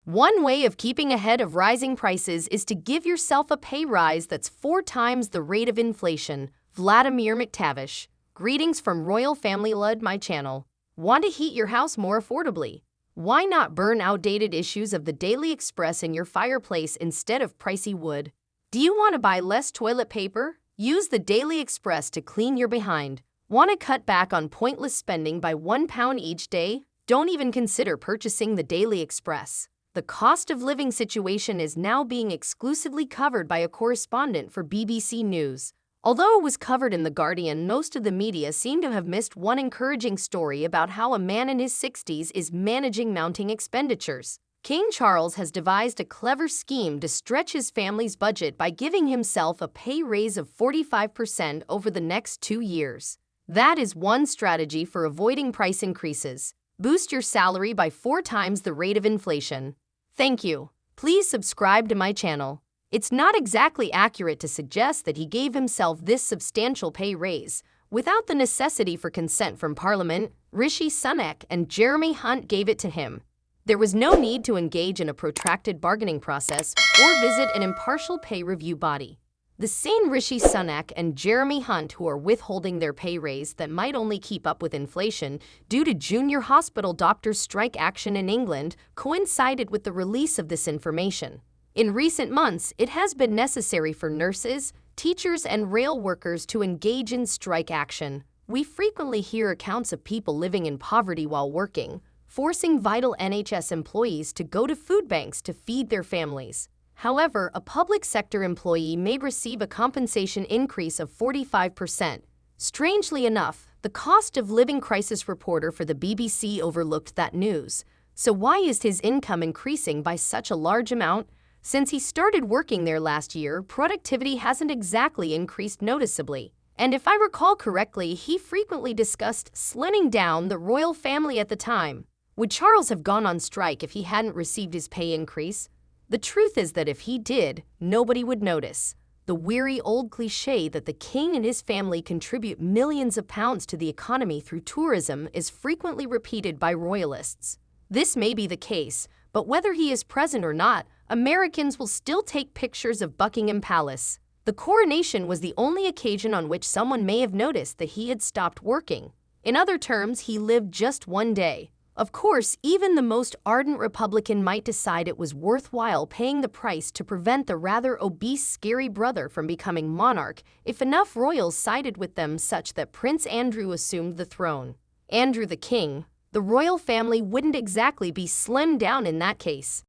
One way of keeping ahead of rising prices is to give yourself a pay rise that's 4 times the rate of inflation. Vladimir McTavish. Greetings from Royal Family. Lud my channel. Want to heat your house more affordably? Why not burn outdated issues of the Daily Express in your fireplace instead of pricey wood? Do you want to buy less toilet paper? Use the Daily Express to clean your behind. Want to cut back on pointless spending by £1 each day? Don't even consider purchasing the Daily Express. The cost of living situation is now being exclusively covered by a correspondent for BBC News. Although it was covered in The Guardian, most of the media seem to have missed one encouraging story about how a man in his 60s is managing mounting expenditures. King Charles has devised a clever scheme to stretch his family's budget by giving himself a pay raise of 45% over the next 2 years. That is one strategy for avoiding price increases. Boost your salary by 4 times the rate of inflation. Thank you. Please subscribe to my channel. It's not exactly accurate to suggest that he gave himself this substantial pay raise without the necessity for consent from Parliament. Rishi Sunak and Jeremy Hunt gave it to him. There was no need to engage in a protracted bargaining process or visit an impartial pay review body. The same Rishi Sunak and Jeremy Hunt who are withholding their pay raise that might only keep up with inflation due to junior hospital doctors' strike action in England coincided with the release of this information. In recent months, it has been necessary for nurses, teachers, and rail workers to engage in strike action. We frequently hear accounts of people living in poverty while working, forcing vital NHS employees to go to food banks to feed their families. However, a public sector employee may receive a compensation increase of 45%. Strangely enough, the cost of living crisis reporter for the BBC overlooked that news. So why is his income increasing by such a large amount? Since he started working there last year, productivity hasn't exactly increased noticeably. And if I recall correctly, he frequently discussed slimming down the royal family at the time. Would Charles have gone on strike if he hadn't received his pay increase? The truth is that if he did, nobody would notice. The weary old cliché that the king and his family contribute millions of pounds to the economy through tourism is frequently repeated by royalists. This may be the case, but whether he is present or not, Americans will still take pictures of Buckingham Palace. The coronation was the only occasion on which someone may have noticed that he had stopped working. In other terms, he lived just one day. Of course, even the most ardent Republican might decide it was worthwhile paying the price to prevent the rather obese, scary brother from becoming monarch if enough royals sided with them such that Prince Andrew assumed the throne. Andrew the King, the royal family wouldn't exactly be slimmed down in that case.